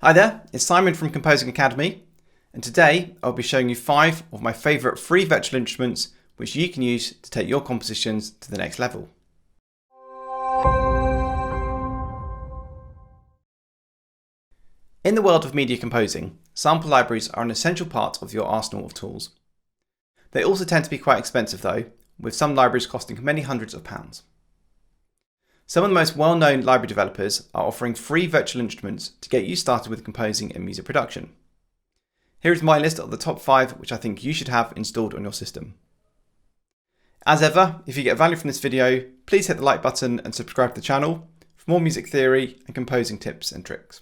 Hi there, it's Simon from Composing Academy, and today I'll be showing you 5 of my favourite free virtual instruments which you can use to take your compositions to the next level. In the world of media composing, sample libraries are an essential part of your arsenal of tools. They also tend to be quite expensive though, with some libraries costing many hundreds of pounds. Some of the most well-known library developers are offering free virtual instruments to get you started with composing and music production. Here is my list of the top 5 which I think you should have installed on your system. As ever, if you get value from this video, please hit the like button and subscribe to the channel for more music theory and composing tips and tricks.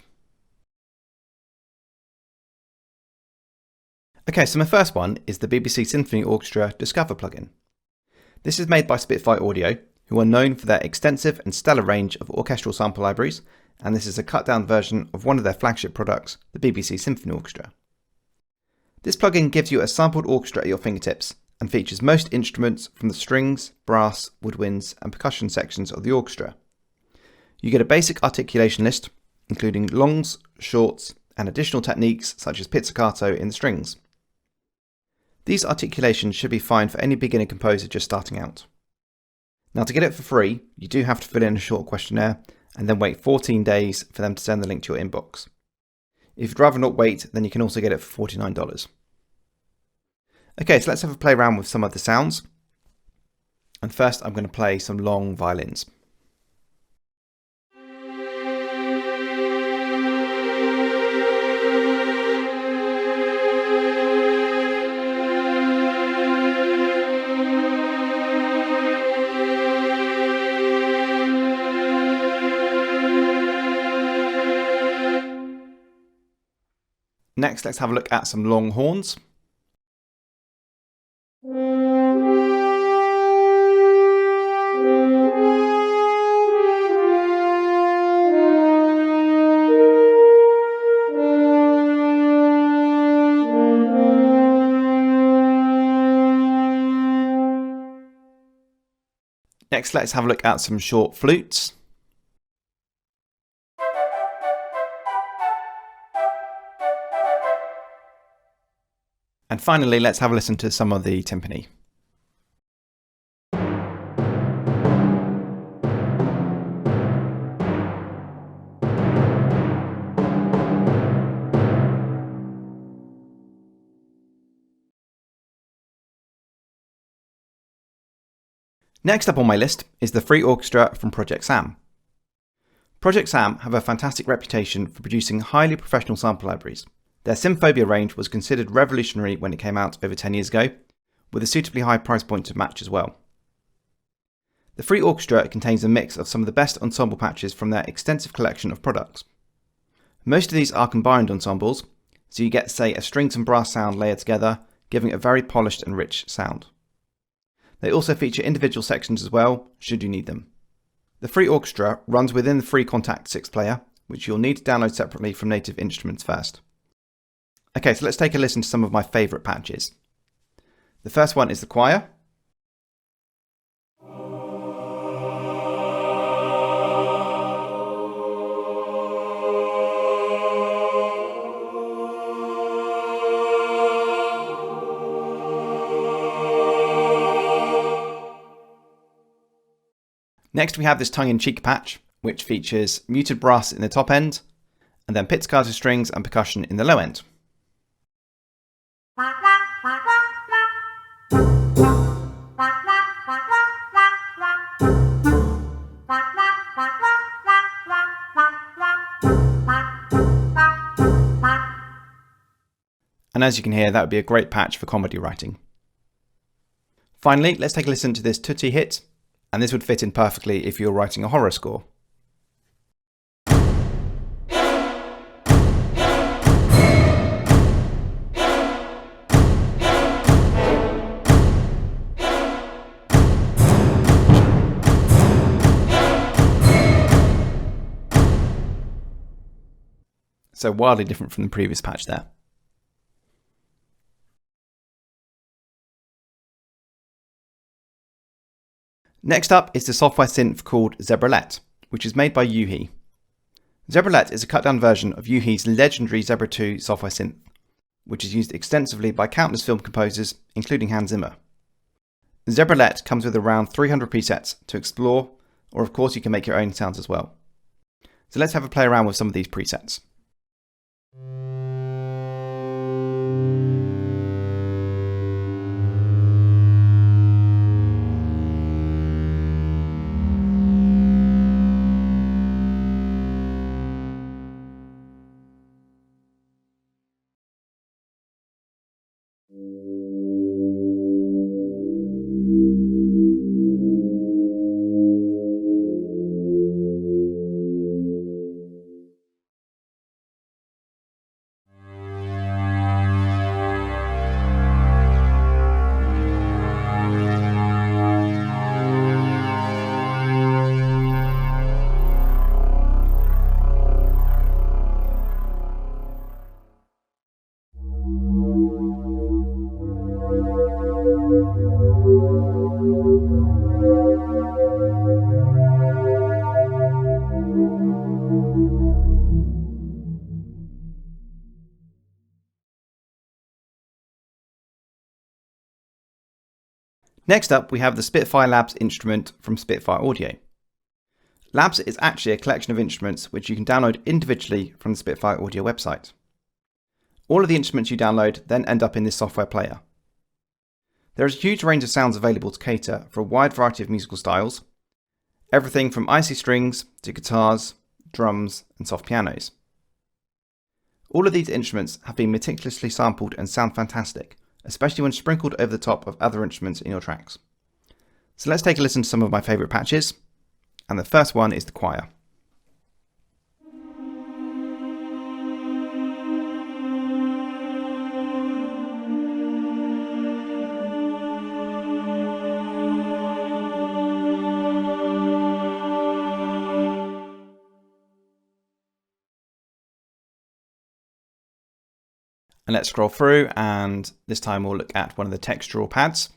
Okay, so my first one is the BBC Symphony Orchestra Discover plugin. This is made by Spitfire Audio, who are known for their extensive and stellar range of orchestral sample libraries, and this is a cut-down version of one of their flagship products, the BBC Symphony Orchestra. This plugin gives you a sampled orchestra at your fingertips and features most instruments from the strings, brass, woodwinds and percussion sections of the orchestra. You get a basic articulation list, including longs, shorts and additional techniques such as pizzicato in the strings. These articulations should be fine for any beginner composer just starting out. Now, to get it for free, you do have to fill in a short questionnaire and then wait 14 days for them to send the link to your inbox. If you'd rather not wait, then you can also get it for $49. Okay, so let's have a play around with some of the sounds. And first I'm going to play some long violins. Next, let's have a look at some long horns. Next, let's have a look at some short flutes. And finally, let's have a listen to some of the timpani. Next up on my list is the free orchestra from Project Sam. Project Sam have a fantastic reputation for producing highly professional sample libraries. Their Symphobia range was considered revolutionary when it came out over 10 years ago, with a suitably high price point to match as well. The free orchestra contains a mix of some of the best ensemble patches from their extensive collection of products. Most of these are combined ensembles, so you get, say, a strings and brass sound layered together, giving it a very polished and rich sound. They also feature individual sections as well, should you need them. The free orchestra runs within the free Contact 6 player, which you'll need to download separately from Native Instruments first. Okay, so let's take a listen to some of my favourite patches. The first one is the choir. Next we have this tongue-in-cheek patch, which features muted brass in the top end, and then pizzicato strings and percussion in the low end. And as you can hear, that would be a great patch for comedy writing. Finally, let's take a listen to this tutti hit, and this would fit in perfectly if you're writing a horror score. So wildly different from the previous patch there. Next up is the software synth called Zebralette, which is made by Yuhi. Zebralette is a cut-down version of Yuhi's legendary Zebra 2 software synth, which is used extensively by countless film composers, including Hans Zimmer. Zebralette comes with around 300 presets to explore, or of course you can make your own sounds as well. So let's have a play around with some of these presets. Next up, we have the Spitfire Labs instrument from Spitfire Audio. Labs is actually a collection of instruments which you can download individually from the Spitfire Audio website. All of the instruments you download then end up in this software player. There is a huge range of sounds available to cater for a wide variety of musical styles, everything from icy strings to guitars, drums and soft pianos. All of these instruments have been meticulously sampled and sound fantastic, especially when sprinkled over the top of other instruments in your tracks. So let's take a listen to some of my favourite patches, and the first one is the choir. And let's scroll through, and this time we'll look at one of the textural pads.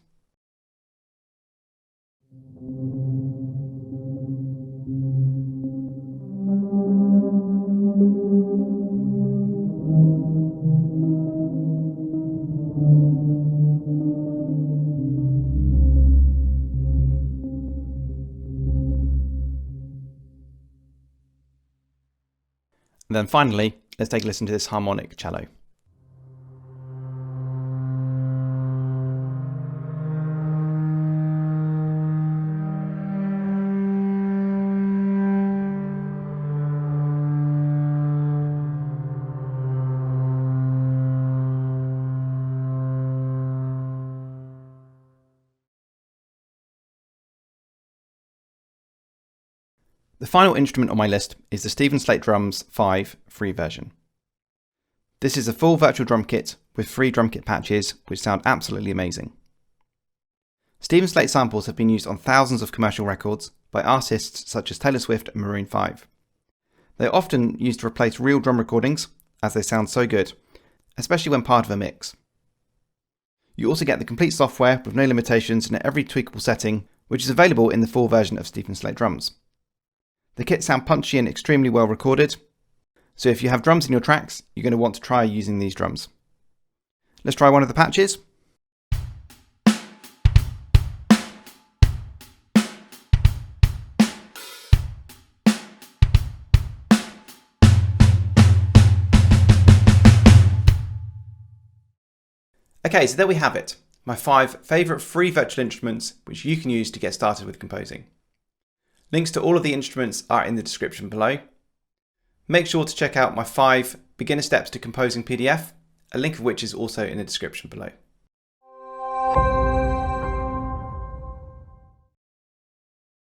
And then finally, let's take a listen to this harmonic cello. The final instrument on my list is the Slate Drums 5 free version. This is a full virtual drum kit with free drum kit patches which sound absolutely amazing. Slate samples have been used on thousands of commercial records by artists such as Taylor Swift and Maroon 5. They are often used to replace real drum recordings as they sound so good, especially when part of a mix. You also get the complete software with no limitations in every tweakable setting, which is available in the full version of Slate Drums. The kits sound punchy and extremely well recorded, so if you have drums in your tracks, you're going to want to try using these drums. Let's try one of the patches. Okay, so there we have it, my 5 favourite free virtual instruments which you can use to get started with composing. Links to all of the instruments are in the description below. Make sure to check out my 5 beginner steps to composing PDF, a link of which is also in the description below.